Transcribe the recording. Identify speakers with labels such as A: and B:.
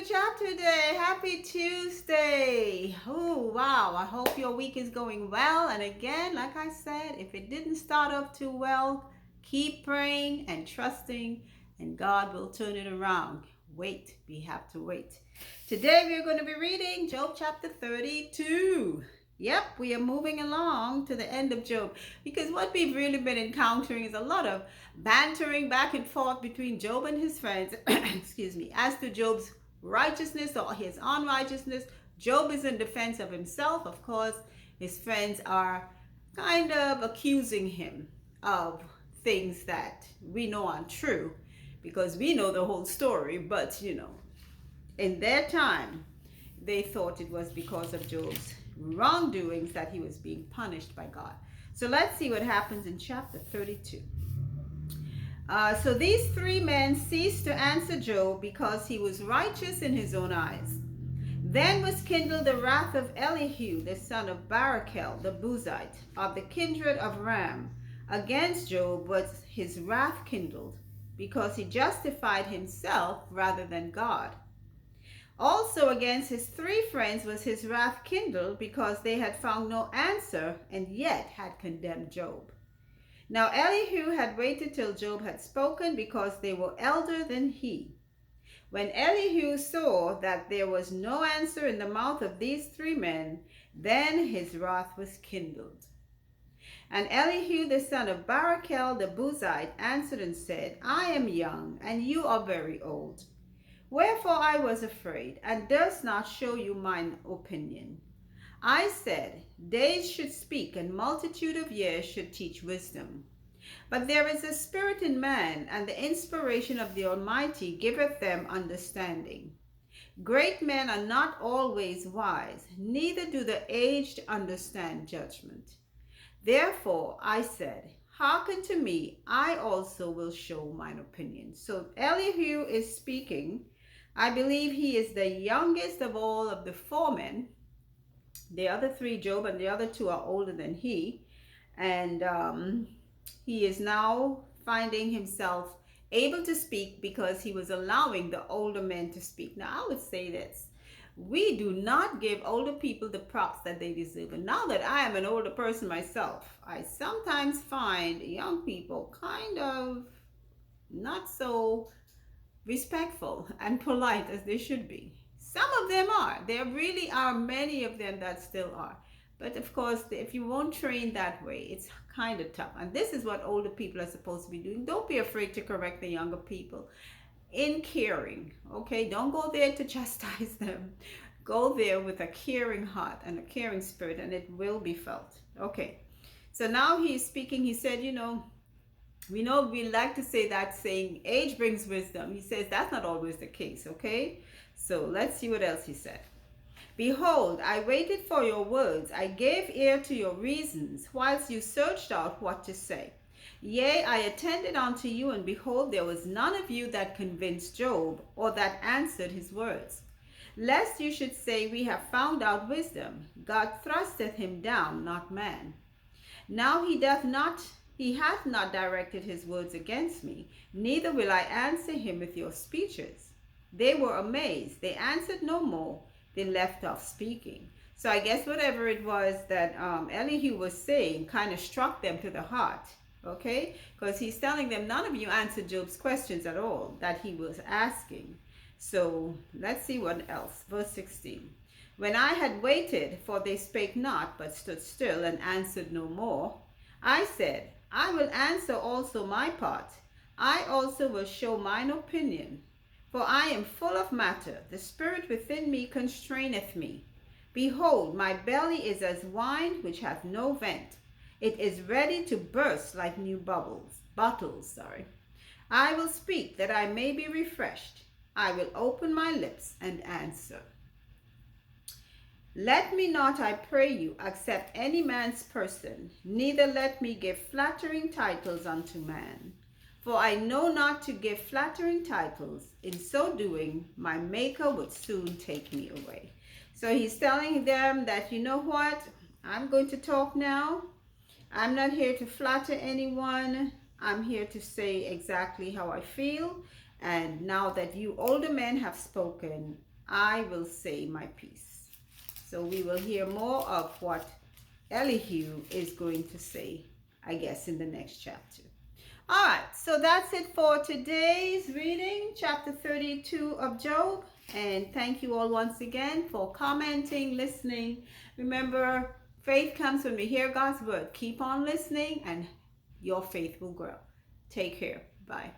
A: Chapter Day. Happy Tuesday. Oh, wow. I hope your week is going well. And again, like I said, if it didn't start off too well, keep praying and trusting, and God will turn it around. Wait. We have to wait. Today, we're going to be reading Job chapter 32. Yep, we are moving along to the end of Job because what we've really been encountering is a lot of bantering back and forth between Job and his friends, excuse me, as to Job's righteousness or his unrighteousness. Job is in defense of himself. Of course, his friends are kind of accusing him of things that we know aren't true because we know the whole story, but in their time, they thought it was because of Job's wrongdoings that he was being punished by God. So let's see what happens in chapter 32. So these three men ceased to answer Job because he was righteous in his own eyes. Then was kindled the wrath of Elihu, the son of Barachel, the Buzite, of the kindred of Ram. Against Job was his wrath kindled, because he justified himself rather than God. Also against his three friends was his wrath kindled, because they had found no answer, and yet had condemned Job. Now Elihu had waited till Job had spoken, because they were elder than he. When Elihu saw that there was no answer in the mouth of these three men, then his wrath was kindled. And Elihu the son of Barachel the Buzite answered and said, I am young, and you are very old. Wherefore I was afraid, and durst not show you mine opinion. I said, days should speak, and multitude of years should teach wisdom. But there is a spirit in man, and the inspiration of the Almighty giveth them understanding. Great men are not always wise, neither do the aged understand judgment. Therefore I said, hearken to me, I also will show mine opinion. So Elihu is speaking. I believe he is the youngest of all of the four men. The other three, Job and the other two, are older than he. And he is now finding himself able to speak because he was allowing the older men to speak. Now, I would say this. We do not give older people the props that they deserve. And now that I am an older person myself, I sometimes find young people kind of not so respectful and polite as they should be. Some of them are. There really are many of them that still are. But of course, if you won't train that way, it's kind of tough. And this is what older people are supposed to be doing. Don't be afraid to correct the younger people in caring, okay? Don't go there to chastise them. Go there with a caring heart and a caring spirit, and it will be felt. Okay, so now he's speaking. He said, we know we like to say that saying, age brings wisdom. He says that's not always the case, okay? So let's see what else he said. Behold, I waited for your words. I gave ear to your reasons, whilst you searched out what to say. Yea, I attended unto you, and behold, there was none of you that convinced Job, or that answered his words. Lest you should say, we have found out wisdom. God thrusteth him down, not man. Now he hath not directed his words against me, neither will I answer him with your speeches. They were amazed, they answered no more, they left off speaking. So I guess whatever it was that Elihu was saying kind of struck them to the heart, okay? Because he's telling them, none of you answered Job's questions at all that he was asking. So let's see what else. Verse 16. When I had waited, for they spake not, but stood still and answered no more, I said, I will answer also my part. I also will show mine opinion. For I am full of matter, the spirit within me constraineth me. Behold, my belly is as wine which hath no vent. It is ready to burst like new bottles. I will speak that I may be refreshed. I will open my lips and answer. Let me not, I pray you, accept any man's person, neither let me give flattering titles unto man. For I know not to give flattering titles. In so doing, my Maker would soon take me away. So he's telling them that, you know what? I'm going to talk now. I'm not here to flatter anyone. I'm here to say exactly how I feel. And now that you older men have spoken, I will say my piece. So we will hear more of what Elihu is going to say, I guess, in the next chapter. All right, so that's it for today's reading, chapter 32 of Job. And thank you all once again for commenting, listening. Remember, faith comes when we hear God's word. Keep on listening and your faith will grow. Take care. Bye.